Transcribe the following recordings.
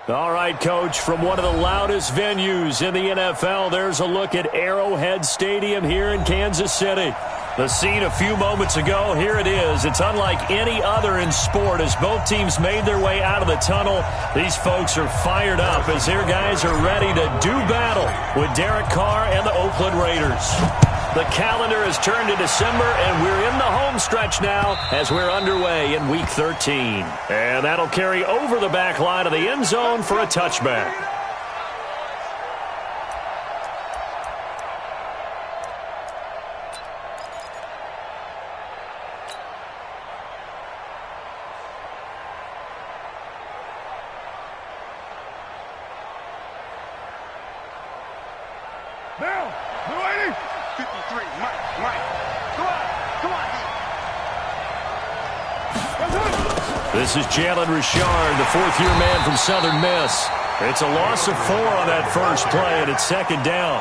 All right, Coach, from one of the loudest venues in the NFL, there's a look at Arrowhead Stadium here in Kansas City. The scene a few moments ago, here it is. It's unlike any other in sport as both teams made their way out of the tunnel. These folks are fired up as their guys are ready to do battle with Derek Carr and the Oakland Raiders. The calendar has turned to December, and we're in the home stretch now as we're underway in Week 13. And that'll carry over the back line of the end zone for a touchback. This is Jalen Richard, the fourth-year man from Southern Miss. It's a loss of 4 on that first play, and it's second down.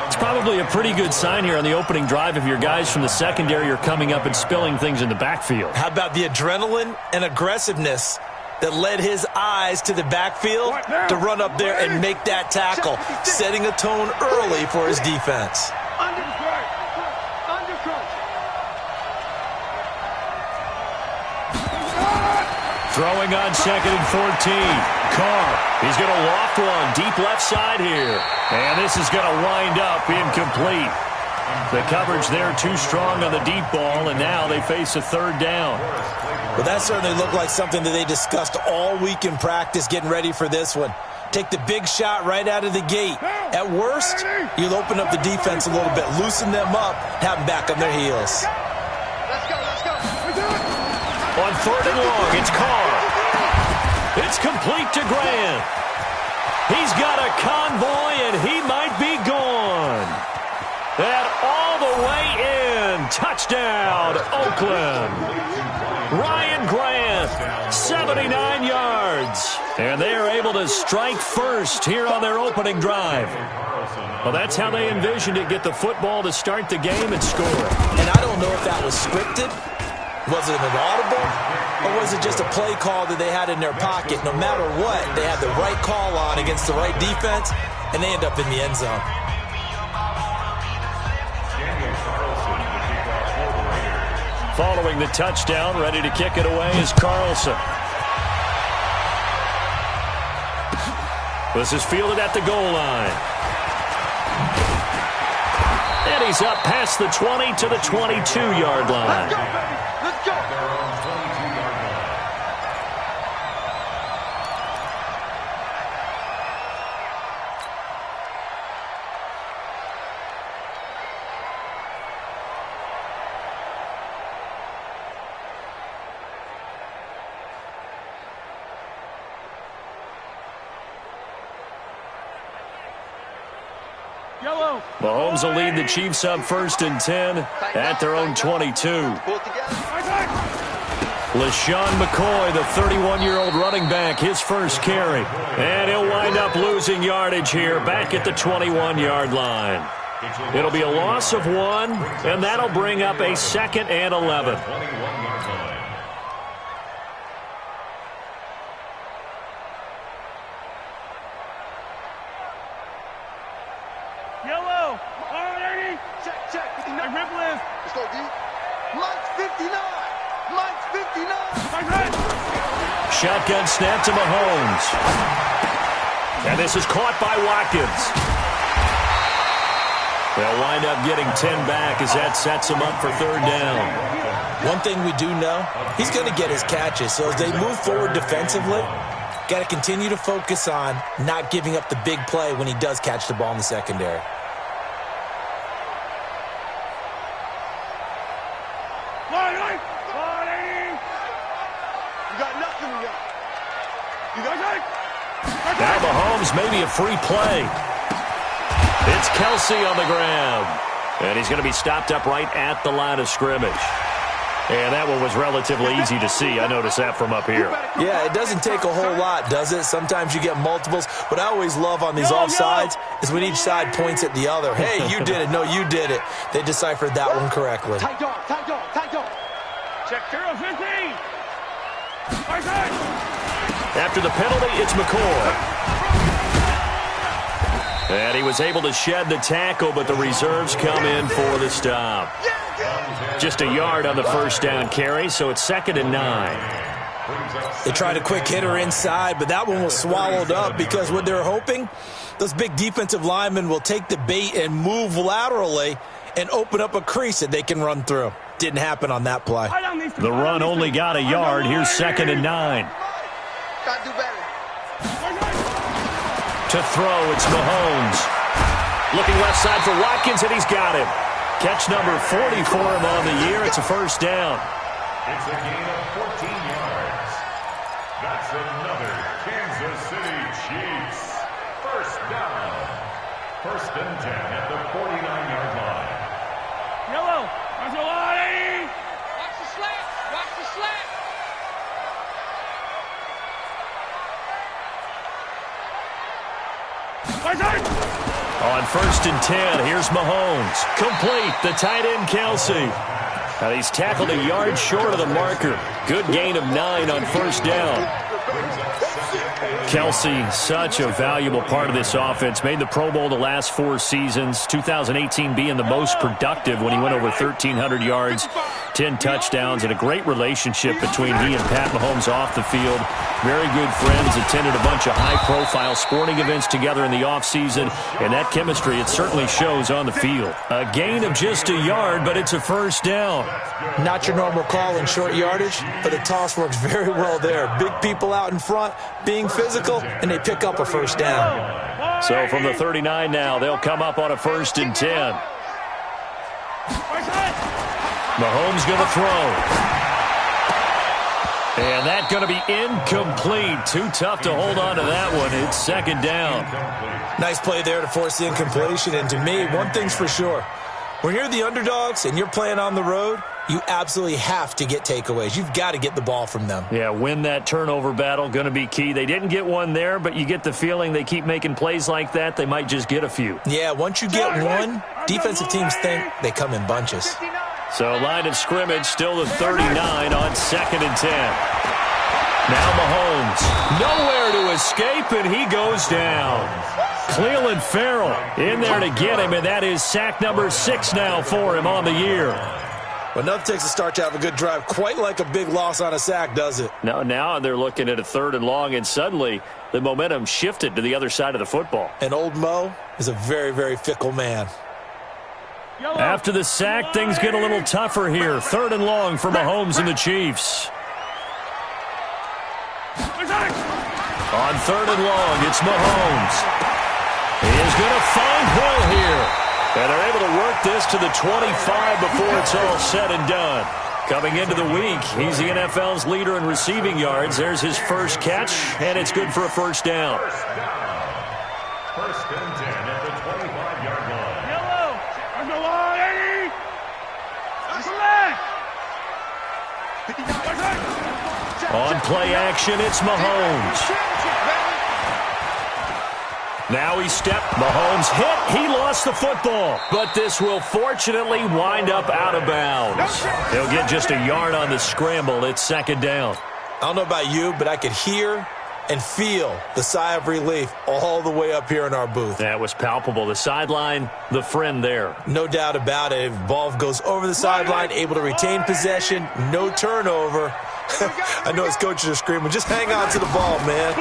It's probably a pretty good sign here on the opening drive if your guys from the secondary are coming up and spilling things in the backfield. How about the adrenaline and aggressiveness that led his eyes to the backfield to run up there and make that tackle, setting a tone early for his defense. Throwing on 2nd and 14. Carr, he's going to loft one deep left side here. And this is going to wind up incomplete. The coverage there too strong on the deep ball, and now they face a third down. Well, that certainly looked like something that they discussed all week in practice, getting ready for this one. Take the big shot right out of the gate. At worst, you'll open up the defense a little bit, loosen them up, have them back on their heels. On 3rd and long, it's Carr. It's complete to Grant. He's got a convoy, and he might be gone. And all the way in. Touchdown, Oakland. Ryan Grant, 79 yards. And they are able to strike first here on their opening drive. Well, that's how they envisioned it, get the football to start the game and score. And I don't know if that was scripted. Was it an audible, or was it just a play call that they had in their pocket? No matter what, they had the right call on against the right defense, and they end up in the end zone. Following the touchdown, ready to kick it away is Carlson. This is fielded at the goal line. And he's up past the 20 to the 22-yard line. Let's go. Mahomes will lead the Chiefs up 1st and 10 at their own 22. LaShawn McCoy, the 31-year-old running back, his first carry. And he'll wind up losing yardage here back at the 21-yard line. It'll be a loss of 1, and that'll bring up a 2nd and 11. Shotgun snap to Mahomes. And this is caught by Watkins. They'll wind up getting 10 back as that sets them up for 3rd down. One thing we do know, he's going to get his catches. So as they move forward defensively, got to continue to focus on not giving up the big play when he does catch the ball in the secondary. Now Mahomes, maybe a free play. It's Kelsey on the ground. And he's going to be stopped up right at the line of scrimmage. And that one was relatively easy to see. I noticed that from up here. Yeah, it doesn't take a whole lot, does it? Sometimes you get multiples. What I always love on these offsides is when each side points at the other. Hey, you did it. No, you did it. They deciphered that one correctly. Tight dog, tight dog, tight dog. Check 0-15. After the penalty, it's McCoy. And he was able to shed the tackle, but the reserves come in for the stop. Just a yard on the first down carry, so it's 2nd and 9. They tried a quick hitter inside, but that one was swallowed up because what they're hoping, those big defensive linemen will take the bait and move laterally and open up a crease that they can run through. Didn't happen on that play. The run only got a yard. Here's 2nd and 9. Gotta do better. To throw, it's Mahomes. Looking left side for Watkins, and he's got him. Catch number 40 for him on the year. It's a first down. It's a gain of 14 yards. That's another Kansas City Chiefs. First down. 1st and 10 at the 49-yard line. Yellow. Watch the slant. Watch the slant. On 1st and 10, here's Mahomes. Complete, the tight end, Kelsey. Now he's tackled a yard short of the marker. Good gain of 9 on first down. Kelsey, such a valuable part of this offense. Made the Pro Bowl the last 4 seasons. 2018 being the most productive when he went over 1,300 yards, 10 touchdowns, and a great relationship between he and Pat Mahomes off the field. Very good friends, attended a bunch of high-profile sporting events together in the offseason, and that chemistry, it certainly shows on the field. A gain of just a yard, but it's a first down. Not your normal call in short yardage, but the toss works very well there. Big people out in front, being physical, and they pick up a first down. So from the 39 now, they'll come up on a 1st and 10. Mahomes going to throw. And that's going to be incomplete. Too tough to hold on to that one. It's 2nd down. Nice play there to force the incompletion. And to me, one thing's for sure. When you're the underdogs and you're playing on the road, you absolutely have to get takeaways. You've got to get the ball from them. Yeah, win that turnover battle, going to be key. They didn't get one there, but you get the feeling they keep making plays like that, they might just get a few. Yeah, once you get one, defensive teams think they come in bunches. So line of scrimmage still the 39 on 2nd and 10. Now Mahomes, nowhere to escape, and he goes down. Cleveland Farrell in there to get him, and that is sack number 6 now for him on the year. Well, enough takes a start to have a good drive. Quite like a big loss on a sack, does it? Now they're looking at a 3rd and long, and suddenly the momentum shifted to the other side of the football. And old Mo is a very, very fickle man. After the sack, things get a little tougher here. 3rd and long for Mahomes and the Chiefs. On 3rd and long, it's Mahomes. He is going to find Hill here. And they're able to work this to the 25 before it's all said and done. Coming into the week, he's the NFL's leader in receiving yards. There's his first catch, and it's good for a first down. 1st and 10 at the 25-yard line. Yellow. On the line. On play action, it's Mahomes. Now he stepped. Mahomes hit. He lost the football. But this will fortunately wind up out of bounds. He'll get just a yard on the scramble. It's 2nd down. I don't know about you, but I could hear and feel the sigh of relief all the way up here in our booth. That was palpable. The sideline, the friend there. No doubt about it. Ball goes over the sideline, able to retain possession, no turnover. I know his coaches are screaming, just hang on to the ball, man.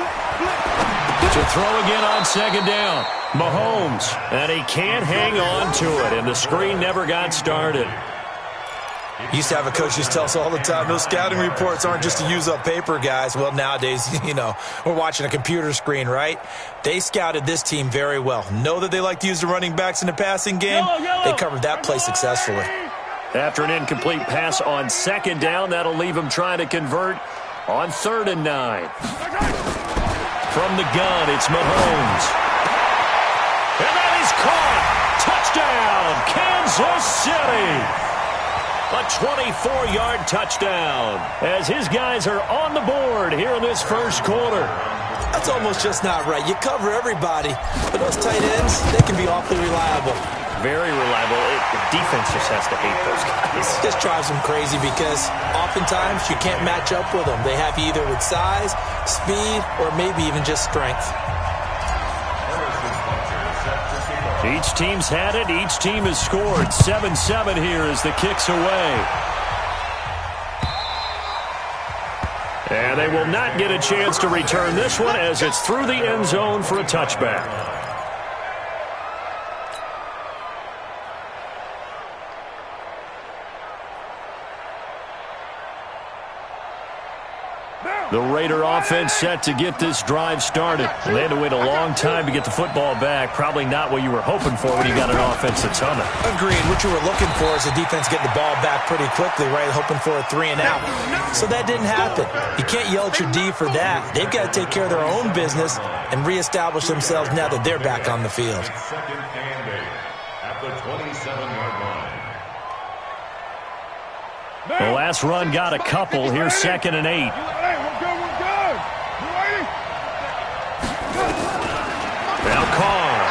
To throw again on 2nd down. Mahomes, and he can't hang on to it, and the screen never got started. Used to have a coach just tell us all the time, those scouting reports aren't just to use up paper, guys. Well, nowadays, we're watching a computer screen, right? They scouted this team very well. Know that they like to use the running backs in the passing game. They covered that play successfully. After an incomplete pass on 2nd down, that'll leave him trying to convert on 3rd and 9. From the gun, it's Mahomes. And that is caught. Touchdown, Kansas City. A 24-yard touchdown as his guys are on the board here in this first quarter. That's almost just not right. You cover everybody, but those tight ends, they can be awfully reliable. very reliable. The defense just has to hate those guys. It just drives them crazy because oftentimes you can't match up with them. They have you either with size, speed, or maybe even just strength. Each team's had it. Each team has scored. 7-7 here as the kick's away. And they will not get a chance to return this one as it's through the end zone for a touchback. The Raider offense set to get this drive started. They had to wait a long time to get the football back. Probably not what you were hoping for when you got an offense that's humming. Agreed. What you were looking for is the defense getting the ball back pretty quickly, right? Hoping for a 3 and out. So that didn't happen. You can't yell at your D for that. They've got to take care of their own business and reestablish themselves now that they're back on the field. Second and 8 at the 27-yard line. The last run got a couple. Here's 2nd and 8. Now Carr.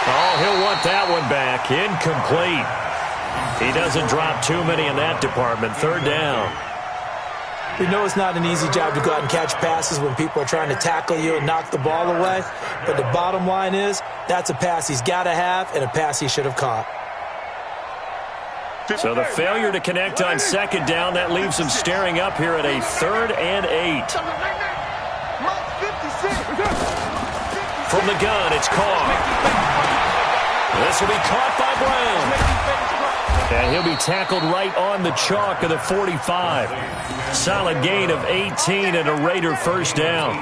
Oh, he'll want that one back. Incomplete. He doesn't drop too many in that department. 3rd down. We know it's not an easy job to go out and catch passes when people are trying to tackle you and knock the ball away. But the bottom line is, that's a pass he's got to have and a pass he should have caught. So the failure to connect on 2nd down, that leaves him staring up here at a 3rd and 8. From the gun, it's Carr. This will be caught by Brown. And he'll be tackled right on the chalk of the 45. Solid gain of 18 and a Raider 1st down.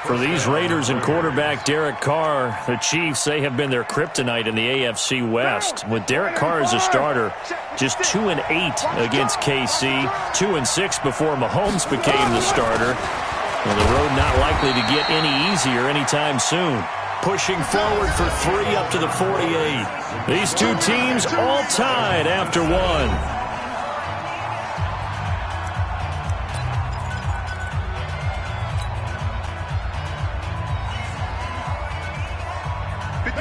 For these Raiders and quarterback Derek Carr, the Chiefs, they have been their kryptonite in the AFC West. With Derek Carr as a starter, just 2 and 8 against KC, 2 and 6 before Mahomes became the starter. Well, the road not likely to get any easier anytime soon. Pushing forward for 3 up to the 48. These two teams all tied after 1.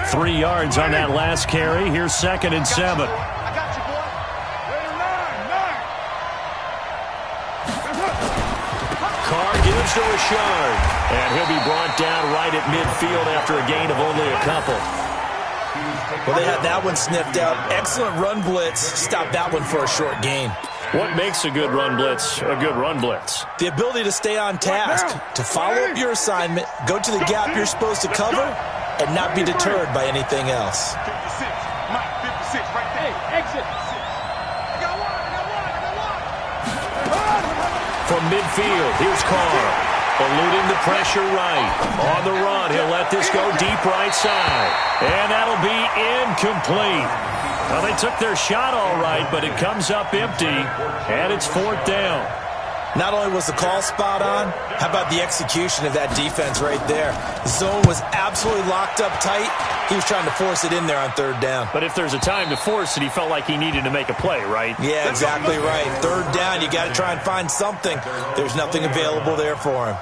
Three yards on that last carry. Here's 2nd and 7. I got you, boy. Carr gives to Richard. And he'll be brought down right at midfield after a gain of only a couple. Well, they had that one sniffed out. Excellent run blitz. Stopped that one for a short gain. What makes a good run blitz a good run blitz? The ability to stay on task, to follow up your assignment, go to the gap you're supposed to cover, and not be deterred by anything else. 56. Mike, 56 right there. Hey, exit. I got one. From midfield, here's Carr. Eluding the pressure right. On the run, he'll let this go deep right side. And that'll be incomplete. Well, they took their shot all right, but it comes up empty, and it's 4th down. Not only was the call spot on, how about the execution of that defense right there? The zone was absolutely locked up tight. He was trying to force it in there on 3rd down. But if there's a time to force it, he felt like he needed to make a play, right? Yeah, exactly right. 3rd down, you got to try and find something. There's nothing available there for him.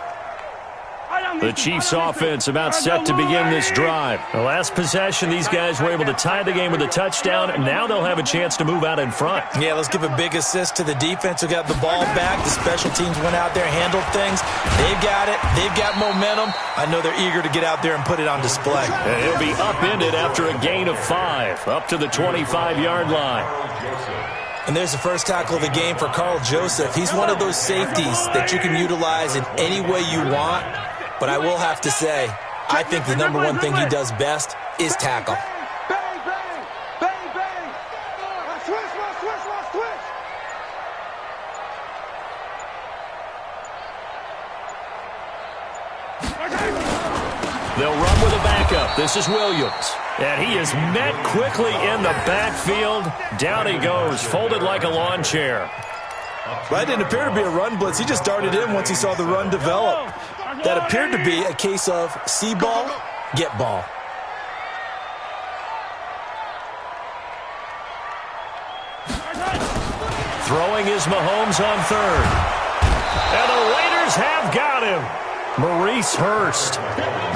The Chiefs offense about set to begin this drive. The last possession, these guys were able to tie the game with a touchdown, and now they'll have a chance to move out in front. Yeah, let's give a big assist to the defense who got the ball back. The special teams went out there, handled things. They've got it. They've got momentum. I know they're eager to get out there and put it on display. And he'll be upended after a gain of 5, up to the 25-yard line. And there's the first tackle of the game for Carl Joseph. He's one of those safeties that you can utilize in any way you want. But I will have to say, I think the number one thing he does best is tackle. Bang, bang, bang, bang. Switch. They'll run with a backup. This is Williams. And he is met quickly in the backfield. Down he goes, folded like a lawn chair. That didn't appear to be a run blitz. He just darted in once he saw the run develop. That appeared to be a case of see ball, get ball. Throwing is Mahomes on 3rd. And the Raiders have got him. Maurice Hurst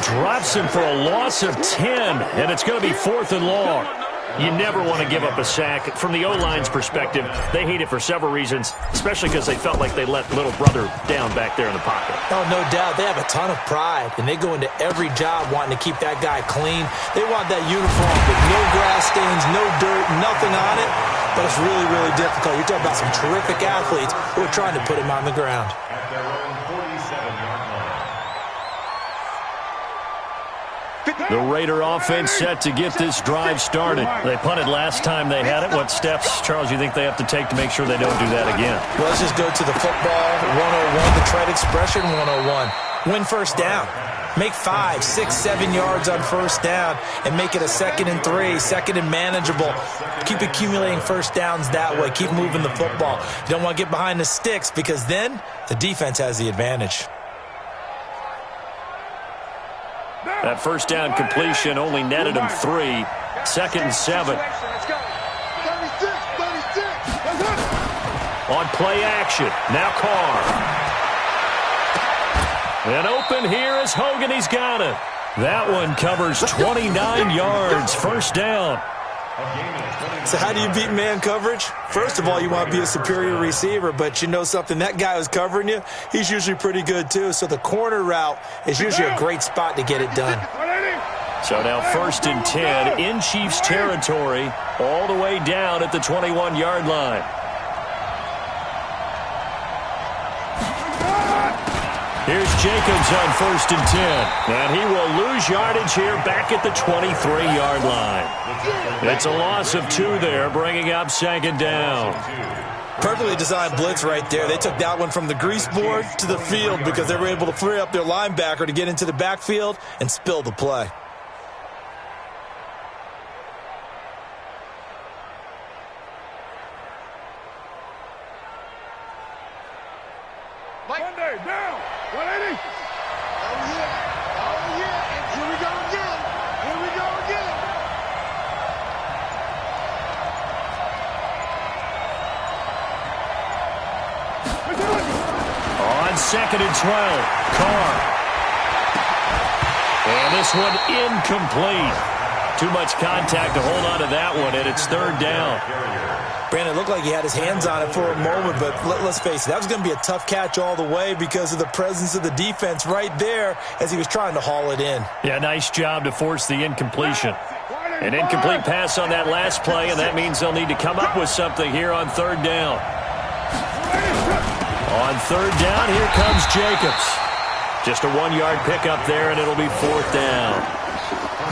drops him for a loss of 10, and it's going to be 4th and long. You never want to give up a sack. From the O-line's perspective, they hate it for several reasons, especially because they felt like they let little brother down back there in the pocket. Oh, no doubt. They have a ton of pride, and they go into every job wanting to keep that guy clean. They want that uniform with no grass stains, no dirt, nothing on it. But it's really, really difficult. You're talking about some terrific athletes who are trying to put him on the ground. At their own 47-yard line. The Raider offense set to get this drive started. They punted last time they had it. What steps, Charles, you think they have to take to make sure they don't do that again? Well, let's just go to the football 101, the trade expression 101. Win first down. Make 5, 6, 7 yards on first down and make it a 2nd and 3, 2nd and manageable. Keep accumulating first downs that way. Keep moving the football. You don't want to get behind the sticks because then the defense has the advantage. That first down completion only netted him 3. 2nd and 7. On play action. Now Carr. And open here is Hogan. He's got it. That one covers 29 yards. First down. So how do you beat man coverage? First of all, you want to be a superior receiver, but you know something, that guy who's covering you, he's usually pretty good too. So the corner route is usually a great spot to get it done. So now 1st and 10 in Chiefs territory, all the way down at the 21-yard line. Here's Jacobs on 1st and 10. And he will lose yardage here back at the 23-yard line. It's a loss of 2 there, bringing up 2nd down. Perfectly designed blitz right there. They took that one from the grease board to the field because they were able to free up their linebacker to get into the backfield and spill the play. Monday, down. 180. Oh, yeah. And here we go again. On 2nd and 12, Carr. And this one incomplete. Too much contact to hold on to that one, and it's 3rd down. Brandon, it looked like he had his hands on it for a moment, but let's face it, that was going to be a tough catch all the way because of the presence of the defense right there as he was trying to haul it in. Yeah, nice job to force the incompletion. An incomplete pass on that last play, and that means they'll need to come up with something here on 3rd down. On 3rd down, here comes Jacobs. Just a 1-yard pickup there, and it'll be 4th down.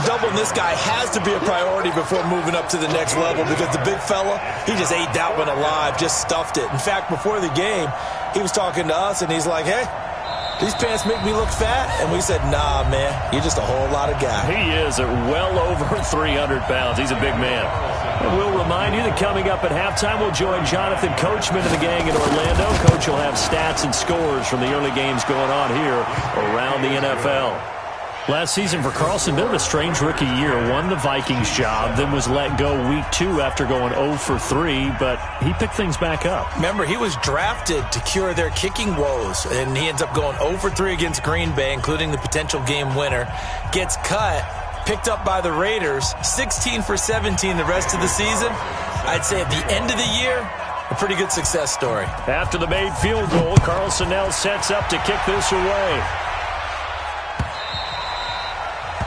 Doubling this guy has to be a priority before moving up to the next level because the big fella, he just ate that one alive, just stuffed it. In fact, before the game, he was talking to us, and he's like, hey, these pants make me look fat? And we said, nah, man, you're just a whole lot of guy. He is at well over 300 pounds. He's a big man. And we'll remind you that coming up at halftime, we'll join Jonathan Coachman and the gang in Orlando. Coach will have stats and scores from the early games going on here around the NFL. Last season for Carlson, bit of a strange rookie year. Won the Vikings job, then was let go week 2 after going 0 for 3, but he picked things back up. Remember, he was drafted to cure their kicking woes, and he ends up going 0 for 3 against Green Bay, including the potential game winner. Gets cut, picked up by the Raiders, 16 for 17 the rest of the season. I'd say at the end of the year, a pretty good success story. After the made field goal, Carlson now sets up to kick this away.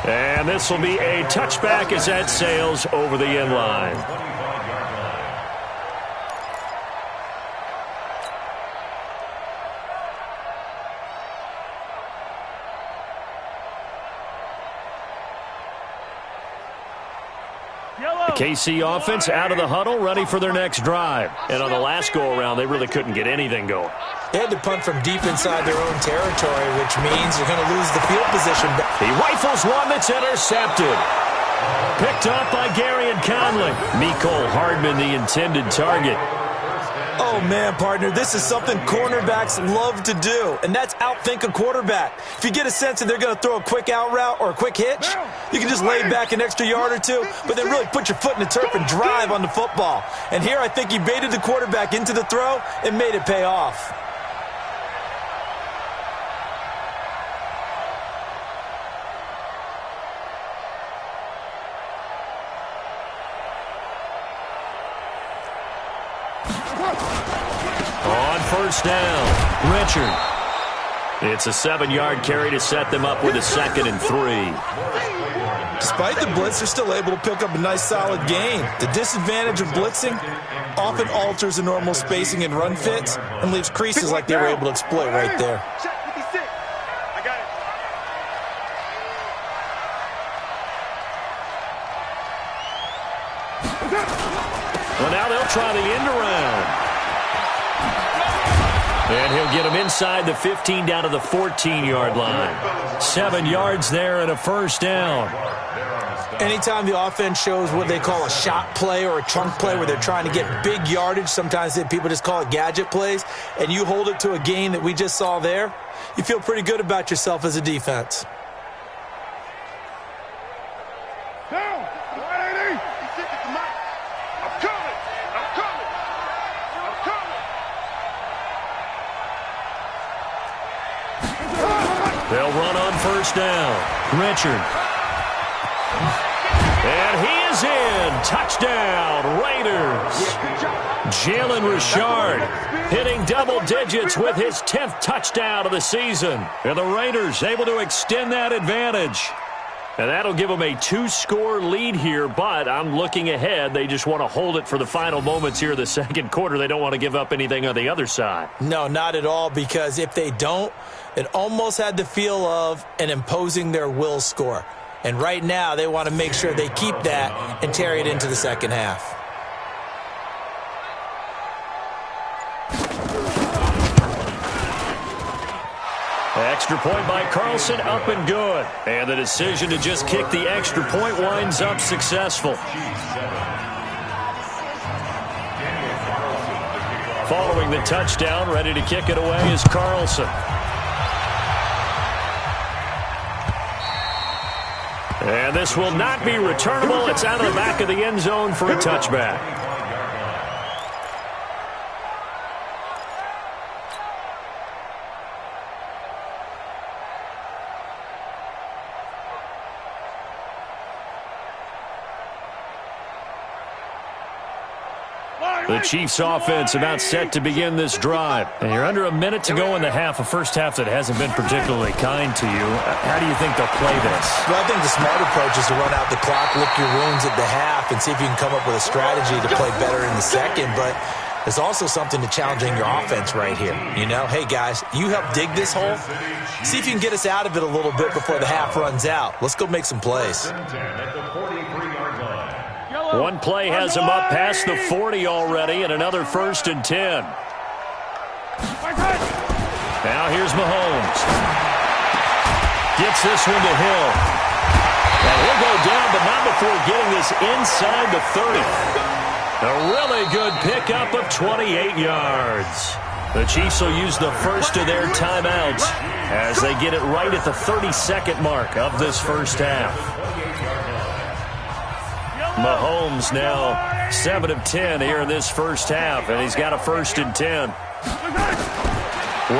And this will be a touchback as that sails over the end line. The KC offense out of the huddle, ready for their next drive. And on the last go-around, they really couldn't get anything going. They had to punt from deep inside their own territory, which means they're going to lose the field position. He rifles one that's intercepted. Picked up by Gary and Conley. Mecole Hardman, the intended target. Oh, man, partner, this is something cornerbacks love to do, and that's outthink a quarterback. If you get a sense that they're going to throw a quick out route or a quick hitch, you can just lay back an extra yard or two, but then really put your foot in the turf and drive on the football. And here I think he baited the quarterback into the throw and made it pay off. On first down, Richard. It's a 7-yard carry to set them up with a 2nd and 3. Despite the blitz, they're still able to pick up a nice, solid gain. The disadvantage of blitzing often alters the normal spacing and run fits and leaves creases like they were able to exploit right there. I got it. Well, now they'll try the end around. And he'll get him inside the 15 down to the 14-yard line. 7 yards there and a first down. Anytime the offense shows what they call a shot play or a chunk play where they're trying to get big yardage, sometimes people just call it gadget plays, and you hold it to a gain that we just saw there, you feel pretty good about yourself as a defense. Down. 180. He's sticking to Mike. I'm coming. I'm coming. I'm coming. They'll run on first down. Richard. And he is in. Touchdown, Raiders. Jalen Richard hitting double digits with his 10th touchdown of the season. And the Raiders able to extend that advantage. And that'll give them a 2-score lead here, but I'm looking ahead. They just want to hold it for the final moments here of the second quarter. They don't want to give up anything on the other side. No, not at all, because if they don't, it almost had the feel of an imposing their will score. And right now, they want to make sure they keep that and carry it into the second half. Extra point by Carlson, up and good. And the decision to just kick the extra point winds up successful. Following the touchdown, ready to kick it away is Carlson. And this will not be returnable. It's out of the back of the end zone for a touchback. The Chiefs offense about set to begin this drive. And you're under a minute to go in the half, a first half that hasn't been particularly kind to you. How do you think they'll play this? Well, I think the smart approach is to run out the clock, lick your wounds at the half, and see if you can come up with a strategy to play better in the second. But there's also something to challenging your offense right here. You know, hey, guys, you help dig this hole. See if you can get us out of it a little bit before the half runs out. Let's go make some plays. One play has him up past the 40 already, and another 1st and 10. Now here's Mahomes. Gets this one to Hill. And he'll go down, but not before getting this inside the 30. A really good pickup of 28 yards. The Chiefs will use the first of their timeouts as they get it right at the 32nd mark of this first half. Mahomes now 7 of 10 here in this first half, and he's got a 1st and 10.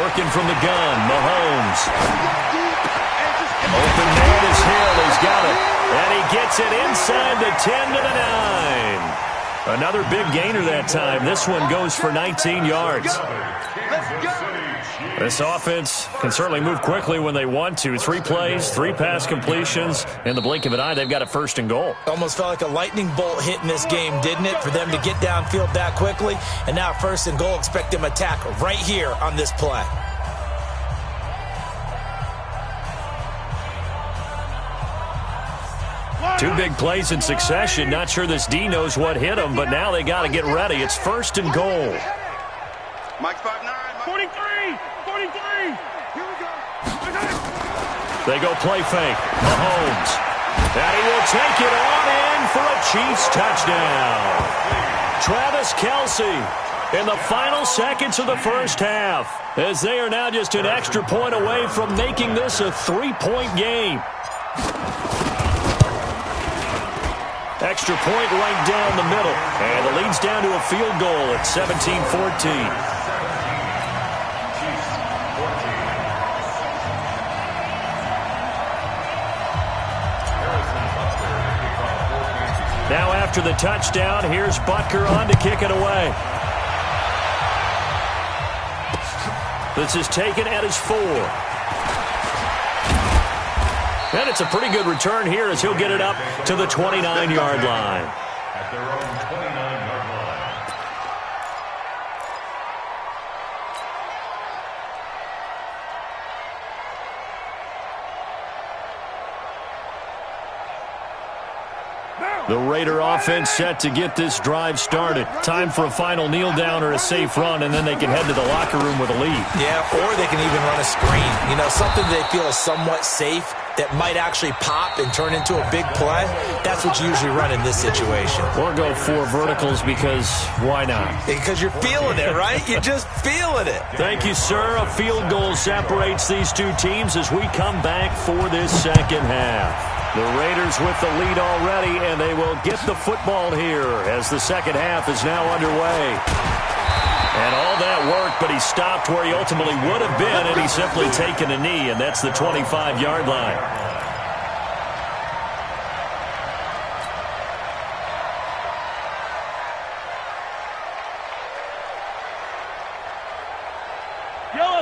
Working from the gun, Mahomes. Open man is Hill. He's got it. And he gets it inside the 10 to the 9. Another big gainer that time. This one goes for 19 yards. This offense can certainly move quickly when they want to. 3 plays, 3 pass completions. In the blink of an eye, they've got a 1st and goal. Almost felt like a lightning bolt hit in this game, didn't it? For them to get downfield that quickly. And now 1st and goal, expect them to attack right here on this play. Two big plays in succession. Not sure this D knows what hit him, but now they got to get ready. It's 1st and goal. Mike 5'9", 43, 43. Here we go. They go play fake. Mahomes. And he will take it on in for a Chiefs touchdown. Travis Kelce in the final seconds of the first half, as they are now just an extra point away from making this a 3-point game. Extra point right down the middle. And the lead's down to a field goal at 17-14. Now after the touchdown, here's Butker on to kick it away. This is taken at his 4. And it's a pretty good return here as he'll get it up to the 29-yard line. At their own 29-yard line. The Raider offense set to get this drive started. Time for a final kneel down or a safe run, and then they can head to the locker room with a lead. Yeah, or they can even run a screen. You know, something they feel is somewhat safe that might actually pop and turn into a big play. That's what you usually run in this situation. Or go 4 verticals because why not? Because you're feeling it, right? You're just feeling it. Thank you, sir. A field goal separates these two teams as we come back for this second half. The Raiders with the lead already, and they will get the football here as the second half is now underway. And all that work, but he stopped where he ultimately would have been, and he's simply taken a knee, and that's the 25-yard line.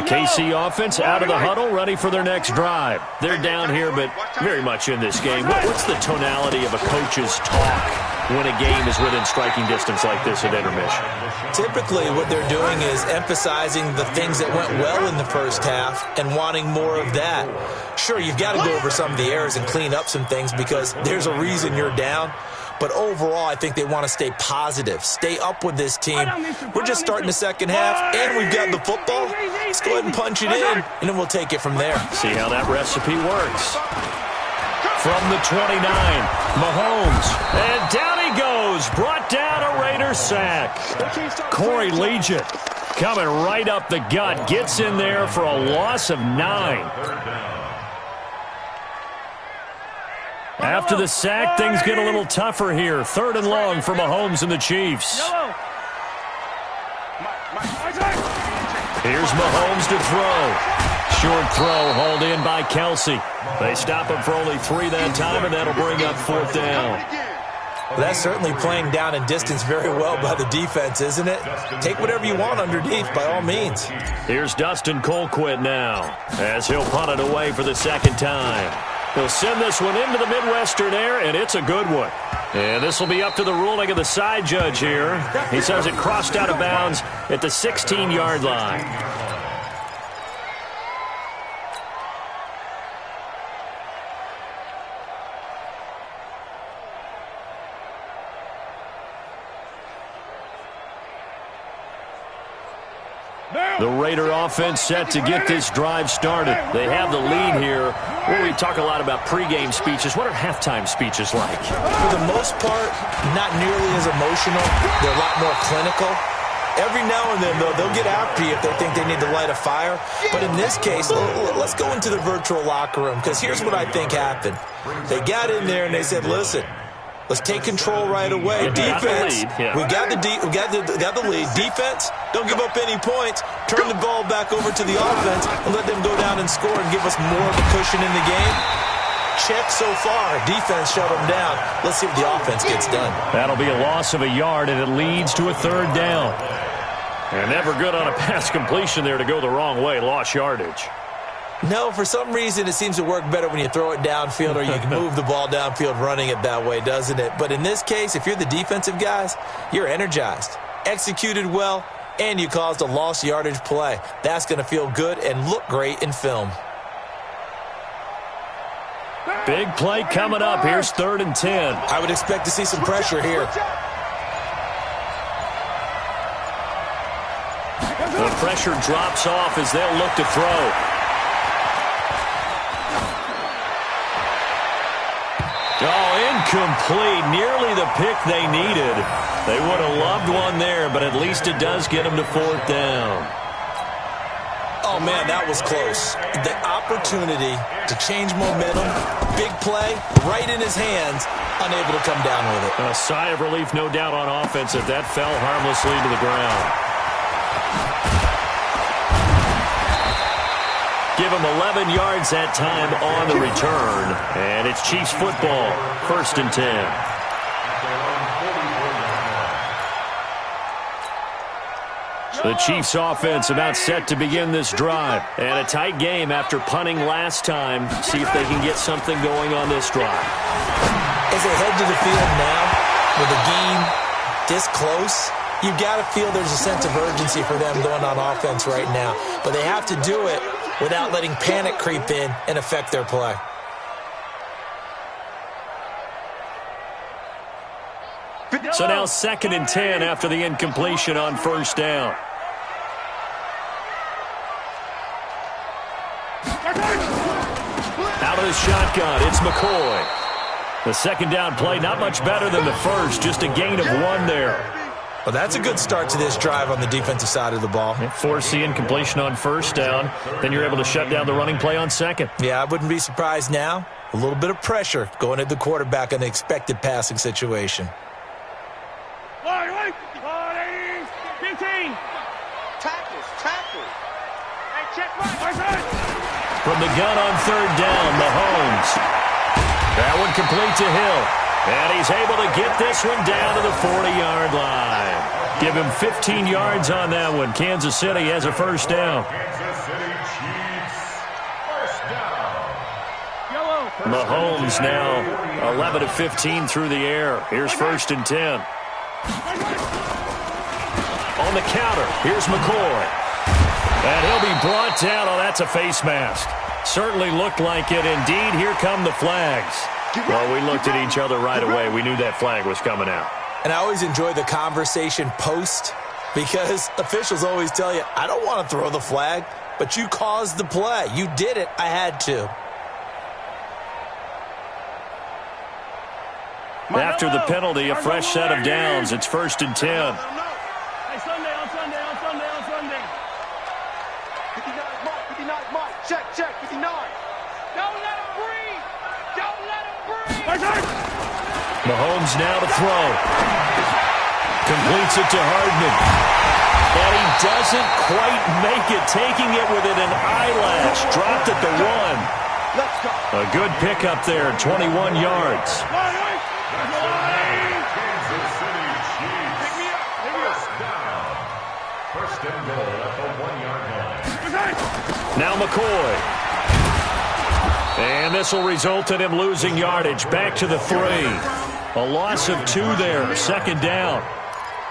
KC offense out of the huddle, ready for their next drive. They're down here, but very much in this game. What's the tonality of a coach's talk when a game is within striking distance like this at intermission? Typically, what they're doing is emphasizing the things that went well in the first half and wanting more of that. Sure, you've got to go over some of the errors and clean up some things because there's a reason you're down. But overall, I think they want to stay positive, stay up with this team. We're just starting the second half, and we've got the football. Let's go ahead and punch it in, and then we'll take it from there. See how that recipe works. From the 29, Mahomes, and down he goes. Brought down a Raider sack. Corey Legion coming right up the gut, gets in there for a loss of 9. After the sack, things get a little tougher here. 3rd and long for Mahomes and the Chiefs. Here's Mahomes to throw. Short throw hauled in by Kelsey. They stop him for only 3 that time, and that'll bring up 4th down. Well, that's certainly playing down in distance very well by the defense, isn't it? Take whatever you want underneath, by all means. Here's Dustin Colquitt now, as he'll punt it away for the second time. He'll send this one into the Midwestern air, and it's a good one. And this will be up to the ruling of the side judge here. He says it crossed out of bounds at the 16-yard line. The Raider offense set to get this drive started. They have the lead here. Well, we talk a lot about pregame speeches. What are halftime speeches like? For the most part, not nearly as emotional. They're a lot more clinical. Every now and then, though, they'll get after you if they think they need to light a fire. But in this case, let's go into the virtual locker room, because here's what I think happened. They got in there and they said, listen, let's take control right away. Defense, we got the lead. Defense, don't give up any points. Turn the ball back over to the offense and let them go down and score and give us more of a cushion in the game. Check so far. Defense shut them down. Let's see what the offense gets done. That'll be a loss of a yard, and it leads to a 3rd down. And never good on a pass completion there to go the wrong way. Lost yardage. No, for some reason, it seems to work better when you throw it downfield or you can move the ball downfield running it that way, doesn't it? But in this case, if you're the defensive guys, you're energized, executed well, and you caused a lost yardage play. That's going to feel good and look great in film. Big play coming up. Here's 3rd and 10. I would expect to see some pressure here. The pressure drops off as they'll look to throw. Oh, incomplete. Nearly the pick they needed. They would have loved one there, but at least it does get them to 4th down. Oh, man, that was close. The opportunity to change momentum, big play, right in his hands, unable to come down with it. A sigh of relief, no doubt, on offense if that fell harmlessly to the ground. Give him 11 yards that time on the return. And it's Chiefs football, 1st and 10. The Chiefs offense about set to begin this drive. And a tight game after punting last time. See if they can get something going on this drive. As they head to the field now, with the game this close, you've got to feel there's a sense of urgency for them going on offense right now. But they have to do it without letting panic creep in and affect their play. So now 2nd and 10 after the incompletion on first down. Out of the shotgun, it's McCoy. The second down play, not much better than the first, just a gain of 1 there. Well, that's a good start to this drive on the defensive side of the ball. Force the incompletion on first down, then you're able to shut down the running play on second. Yeah, I wouldn't be surprised now. A little bit of pressure going at the quarterback in an expected passing situation. 15. Tackles. Hey, check right. From the gun on third down, Mahomes. That one complete to Hill. And he's able to get this one down to the 40-yard line. Give him 15 yards on that one. Kansas City has a first down. Kansas City Chiefs, first down. Mahomes now 11 of 15 through the air. Here's 1st and 10. On the counter, here's McCoy. And he'll be brought down. Oh, that's a face mask. Certainly looked like it. Indeed, here come the flags. Well, we looked at each other right away. We knew that flag was coming out. And I always enjoy the conversation post because officials always tell you, I don't want to throw the flag, but you caused the play. You did it. I had to. After the penalty, a fresh set of downs. It's 1st and 10. Hey, Sunday. 59, Mike. Check, 59. Don't let him breathe. Mahomes now to throw. Completes it to Hardman. And he doesn't quite make it, taking it within an eyelash. Dropped at the 1. A good pickup there, 21 yards. Kansas City Chiefs, first down. First and goal at the 1-yard line. Now McCoy. And this will result in him losing yardage. Back to the 3. A loss of 2 there. 2nd down.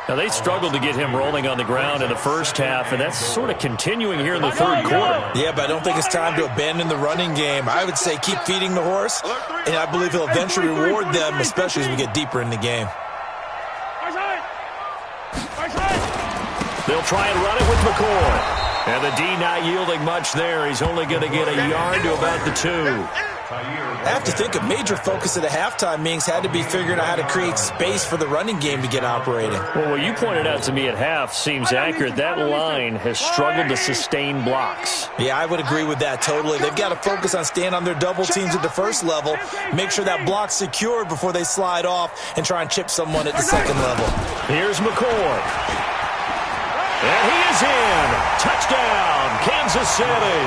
Now, they struggled to get him rolling on the ground in the first half, and that's sort of continuing here in the third quarter. Yeah, but I don't think it's time to abandon the running game. I would say keep feeding the horse, and I believe he'll eventually reward them, especially as we get deeper in the game. They'll try and run it with McCoy. And the D not yielding much there. He's only going to get a yard to about the 2. I have to think a major focus of the halftime meetings had to be figuring out how to create space for the running game to get operating. Well, what you pointed out to me at half seems accurate. That line has struggled to sustain blocks. Yeah, I would agree with that totally. They've got to focus on staying on their double teams at the first level, make sure that block's secured before they slide off and try and chip someone at the second level. Here's McCoy. And he is in. Touchdown, Kansas City.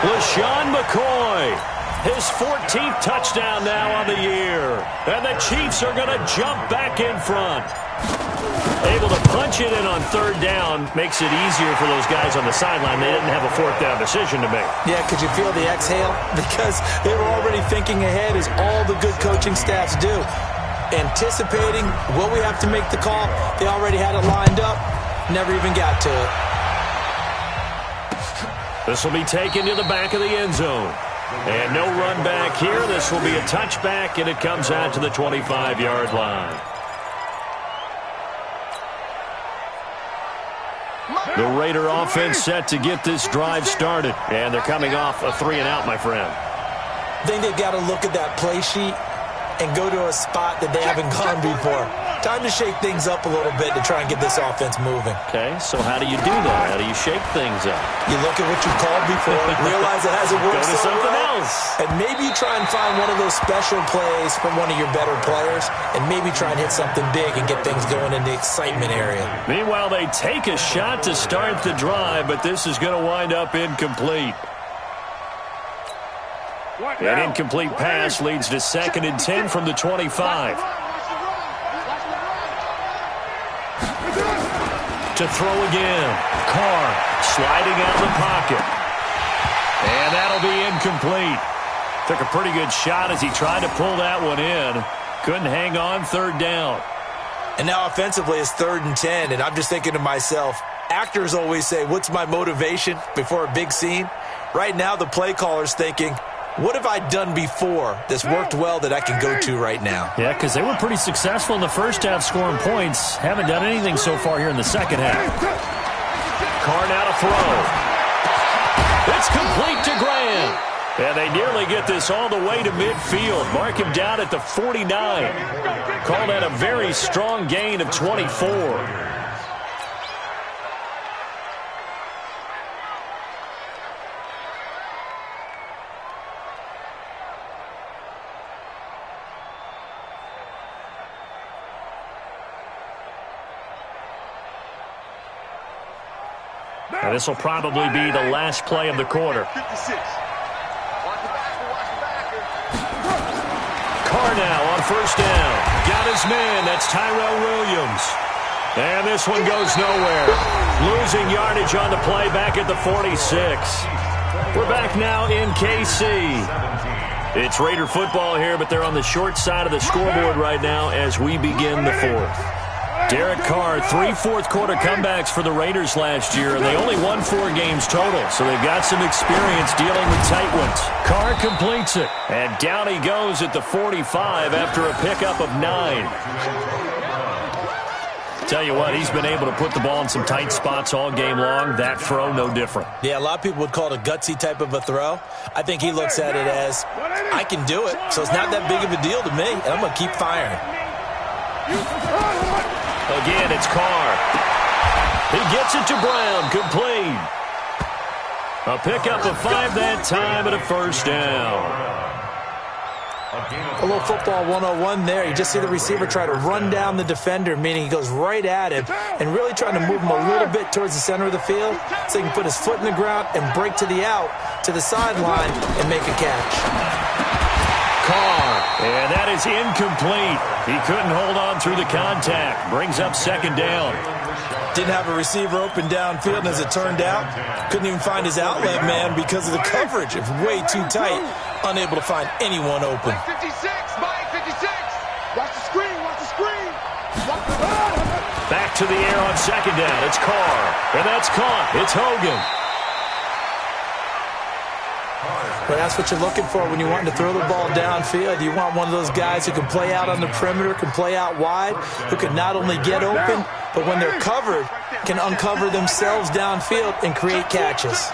LaShawn McCoy. His 14th touchdown now on the year. And the Chiefs are going to jump back in front. Able to punch it in on third down makes it easier for those guys on the sideline. They didn't have a fourth down decision to make. Yeah, could you feel the exhale? Because they were already thinking ahead, as all the good coaching staffs do. Anticipating, will we have to make the call? They already had it lined up. Never even got to it. This will be taken to the back of the end zone. And no run back here. This will be a touchback, and it comes out to the 25-yard line. The Raider offense set to get this drive started. And they're coming off a 3-and-out, my friend. I think they've got to look at that play sheet and go to a spot that they haven't gone before. Time to shake things up a little bit to try and get this offense moving. Okay, so how do you do that? How do you shake things up? You look at what you've called before, realize it hasn't worked Go to so something well, else. and maybe you try and find one of those special plays from one of your better players, and maybe try and hit something big and get things going in the excitement area. Meanwhile, they take a shot to start the drive, but this is going to wind up incomplete. An incomplete pass leads to 2nd and 10 from the 25. to throw again. Carr sliding out of the pocket. And that'll be incomplete. Took a pretty good shot as he tried to pull that one in. Couldn't hang on, third down. And now offensively it's 3rd and 10, and I'm just thinking to myself, actors always say, what's my motivation before a big scene? Right now the play caller's thinking, what have I done before that's worked well that I can go to right now? Yeah, because they were pretty successful in the first half scoring points. Haven't done anything so far here in the second half. Carr now to throw. It's complete to Graham. And they nearly get this all the way to midfield. Mark him down at the 49. Call that a very strong gain of 24. And this will probably be the last play of the quarter. Carr now on first down. Got his man. That's Tyrell Williams. And this one goes nowhere. Losing yardage on the play back at the 46. We're back now in KC. It's Raider football here, but they're on the short side of the scoreboard right now as we begin the fourth. Derek Carr, 3 fourth-quarter comebacks for the Raiders last year, and they only won 4 games total, so they've got some experience dealing with tight ones. Carr completes it, and down he goes at the 45 after a pickup of 9. Tell you what, he's been able to put the ball in some tight spots all game long. That throw, no different. Yeah, a lot of people would call it a gutsy type of a throw. I think he looks at it as, I can do it, so it's not that big of a deal to me, and I'm going to keep firing. Again, it's Carr. He gets it to Brown, complete. A pickup of 5 that time and a first down. A little football 101 there. You just see the receiver try to run down the defender, meaning he goes right at him and really trying to move him a little bit towards the center of the field so he can put his foot in the ground and break to the out, to the sideline, and make a catch. Carr, and that is incomplete. He couldn't hold on through the contact. Brings up second down. Didn't have a receiver open downfield, and as it turned out, couldn't even find his outlet man because of the coverage. It was way too tight, unable to find anyone open. 56, Mike 56. Watch the screen, watch the screen. Back to the air on second down. It's Carr, and that's caught. It's Hogan. Well, that's what you're looking for when you're wanting to throw the ball downfield. You want one of those guys who can play out on the perimeter, can play out wide, who can not only get open, but when they're covered, can uncover themselves downfield and create catches.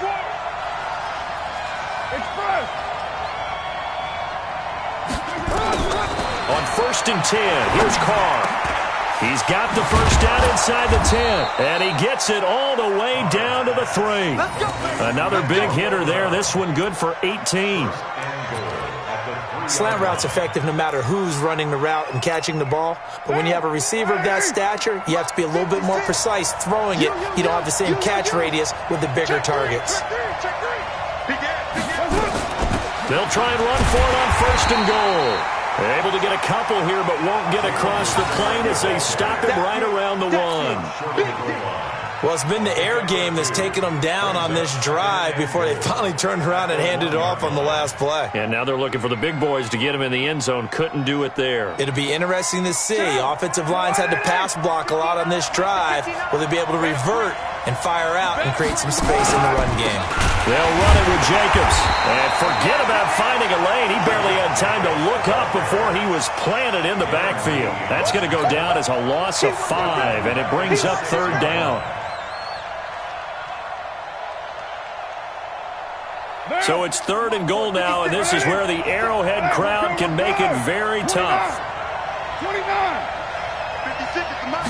On 1st and 10, here's Carr. He's got the first down inside the 10, and he gets it all the way down to the 3. Another big hitter there. This one good for 18. Slant route's effective no matter who's running the route and catching the ball. But when you have a receiver of that stature, you have to be a little bit more precise throwing it. You don't have the same catch radius with the bigger targets. They'll try and run for it on 1st and goal. They're able to get a couple here, but won't get across the plane as they stop it right around the 1. Well, it's been the air game that's taken them down on this drive before they finally turned around and handed it off on the last play. And now they're looking for the big boys to get him in the end zone. Couldn't do it there. It'll be interesting to see. Offensive lines had to pass block a lot on this drive. Will they be able to revert and fire out and create some space in the run game? They'll run it with Jacobs. And forget about finding a lane. He barely had time to look up before he was planted in the backfield. That's going to go down as a loss of 5, and it brings up 3rd down. So it's 3rd and goal now, and this is where the Arrowhead crowd can make it very tough. 29. 56 is the mark.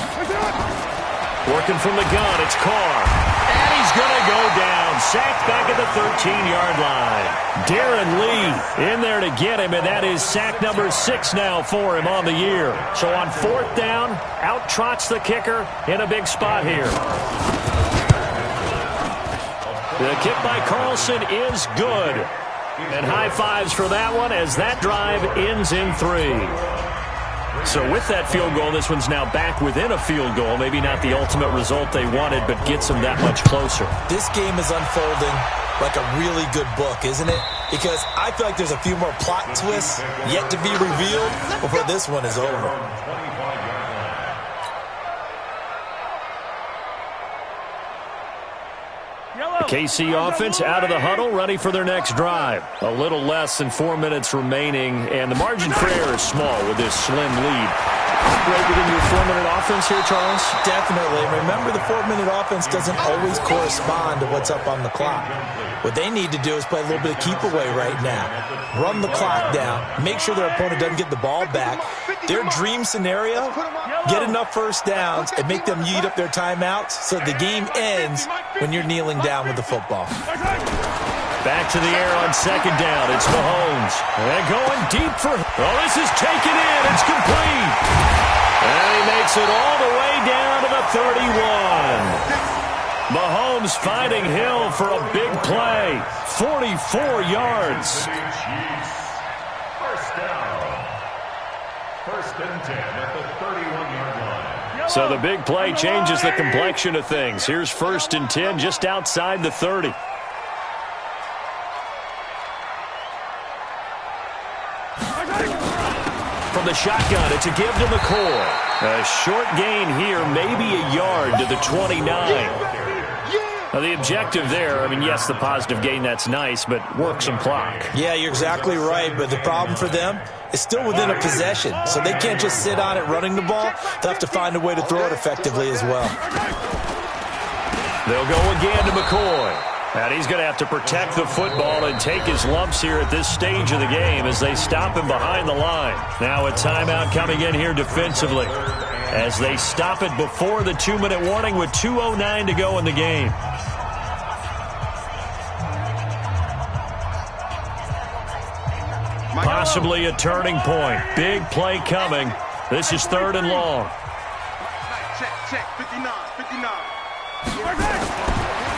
Working from the gun, it's Carr. And he's going to go down. Sacked back at the 13-yard line. Darren Lee in there to get him, and that is sack number 6 now for him on the year. So on 4th down, out trots the kicker in a big spot here. The kick by Carlson is good. And high fives for that one as that drive ends in 3. So with that field goal, this one's now back within a field goal. Maybe not the ultimate result they wanted, but gets them that much closer. This game is unfolding like a really good book, isn't it? Because I feel like there's a few more plot twists yet to be revealed before this one is over. The KC offense out of the huddle, ready for their next drive. A little less than 4 minutes remaining, and the margin for error is small with this slim lead. Right within your 4-minute offense here, Charles? Definitely. Remember, the 4-minute offense doesn't always correspond to what's up on the clock. What they need to do is play a little bit of keep away right now. Run the clock down. Make sure their opponent doesn't get the ball back. Their dream scenario, get enough first downs and make them eat up their timeouts so the game ends when you're kneeling down with the football. Back to the air on second down. It's Mahomes. And going deep for... Oh, this is taken in. It's complete. And he makes it all the way down to the 31. Mahomes finding Hill for a big play. 44 yards. First down. First and 10 at the 31-yard line. So the big play changes the complexion of things. Here's first and 10 just outside the 30. From the shotgun, it's a give to McCoy. A short gain here, maybe a yard to the 29. Now, the objective there, I mean, yes, the positive gain, that's nice, but work some clock. Yeah, you're exactly right, but the problem for them is still within a possession, so they can't just sit on it running the ball. They'll have to find a way to throw it effectively as well. They'll go again to McCoy. And he's going to have to protect the football and take his lumps here at this stage of the game as they stop him behind the line. Now a timeout coming in here defensively as they stop it before the 2-minute warning with 2:09 to go in the game. Possibly a turning point. Big play coming. This is 3rd and long. Check, 59.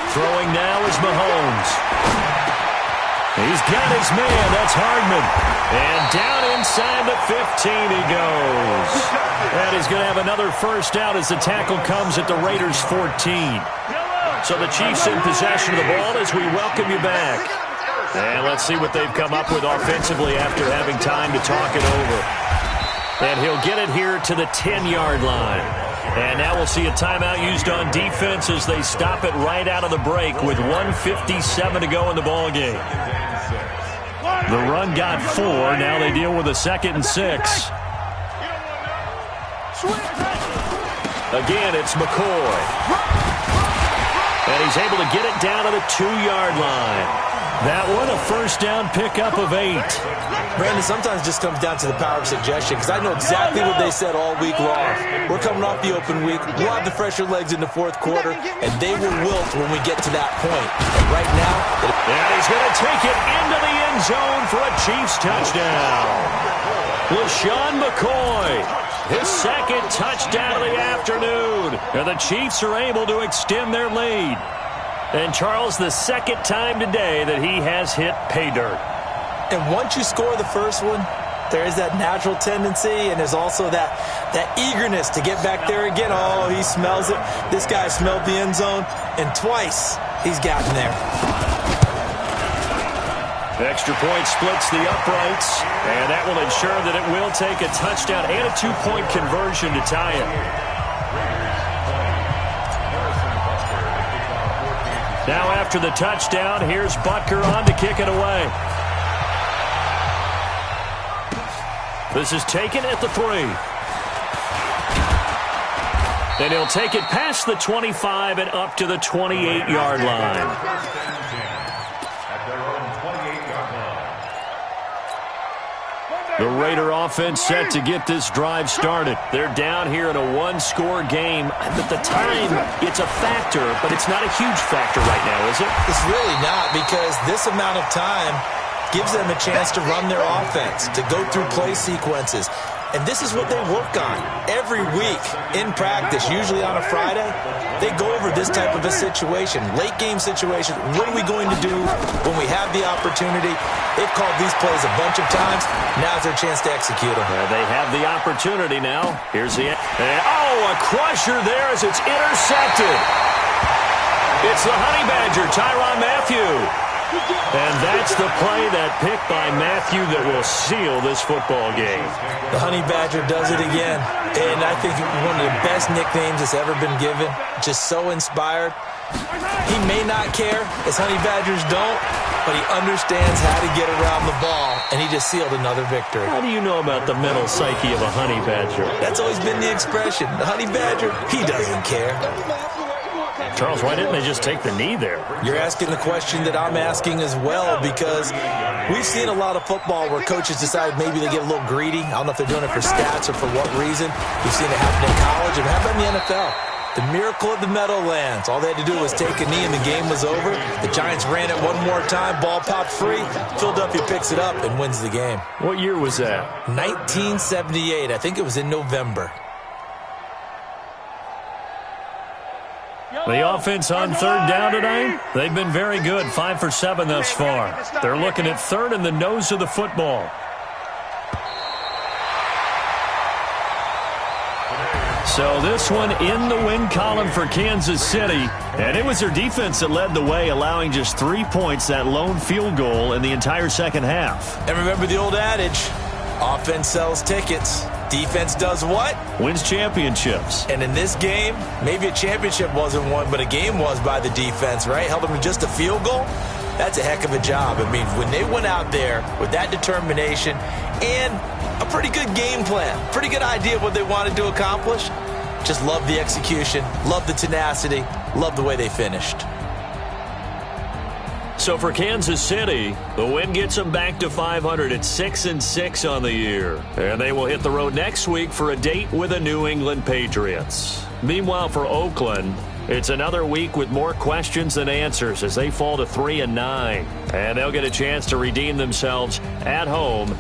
Throwing now is Mahomes. He's got his man. That's Hardman. And down inside the 15 he goes. And he's going to have another first down as the tackle comes at the Raiders' 14. So the Chiefs in possession of the ball as we welcome you back. And let's see what they've come up with offensively after having time to talk it over. And he'll get it here to the 10-yard line. And now we'll see a timeout used on defense as they stop it right out of the break with 1:57 to go in the ballgame. The run got 4. Now they deal with a 2nd and 6. Again, it's McCoy. And he's able to get it down to the 2-yard line. That one, a first down pickup of 8. Brandon, sometimes it just comes down to the power of suggestion because I know exactly what they said all week long. We're coming off the open week. We'll have the fresher legs in the 4th quarter, and they will wilt when we get to that point. And right now... And he's going to take it into the end zone for a Chiefs touchdown. LaShawn McCoy, his 2nd touchdown of the afternoon. And the Chiefs are able to extend their lead. And Charles, the 2nd time today that he has hit pay dirt. And once you score the first one, there is that natural tendency, and there's also that eagerness to get back there again. Oh, he smells it. This guy smelled the end zone, and twice he's gotten there. Extra point splits the uprights, and that will ensure that it will take a touchdown and a 2-point conversion to tie it. Now after the touchdown, here's Butker on to kick it away. This is taken at the 3. And he'll take it past the 25 and up to the 28-yard line. The Raider offense set to get this drive started. They're down here in a 1-score game. At the time, it's a factor, but it's not a huge factor right now, is it? It's really not, because this amount of time gives them a chance to run their offense, to go through play sequences. And this is what they work on every week in practice, usually on a Friday. They go over this type of a situation, late game situation. What are we going to do when we have the opportunity? They've called these plays a bunch of times. Now's their chance to execute them. They have the opportunity now. Here's the a crusher there as it's intercepted. It's the Honey Badger, Tyrann Mathieu. And that's the play, that pick by Mathieu, that will seal this football game. The Honey Badger does it again. And I think one of the best nicknames that's ever been given. Just so inspired. He may not care, as Honey Badgers don't, but he understands how to get around the ball, and he just sealed another victory. How do you know about the mental psyche of a Honey Badger? That's always been the expression. The Honey Badger, he doesn't care. Charles, why didn't they just take the knee there? You're asking the question that I'm asking as well, because we've seen a lot of football where coaches decide maybe they get a little greedy. I don't know if they're doing it for stats or for what reason. We've seen it happen in college, and how about in the NFL? The miracle of the Meadowlands. All they had to do was take a knee and the game was over. The Giants ran it one more time. Ball popped free. Philadelphia picks it up and wins the game. What year was that? 1978. I think it was in November. The offense on third down tonight, they've been very good, 5 for 7 thus far. They're looking at third in the nose of the football. So this one in the win column for Kansas City. And it was their defense that led the way, allowing just 3 points, that lone field goal in the entire second half. And remember the old adage, offense sells tickets. Defense does what? Wins championships. And in this game, maybe a championship wasn't won, but a game was by the defense, right? Held them to just a field goal. That's a heck of a job. I mean, when they went out there with that determination and a pretty good game plan, pretty good idea of what they wanted to accomplish, just love the execution, love the tenacity, love the way they finished. So for Kansas City, the win gets them back to 500 at 6-6 on the year. And they will hit the road next week for a date with the New England Patriots. Meanwhile, for Oakland, it's another week with more questions than answers as they fall to 3-9. And they'll get a chance to redeem themselves at home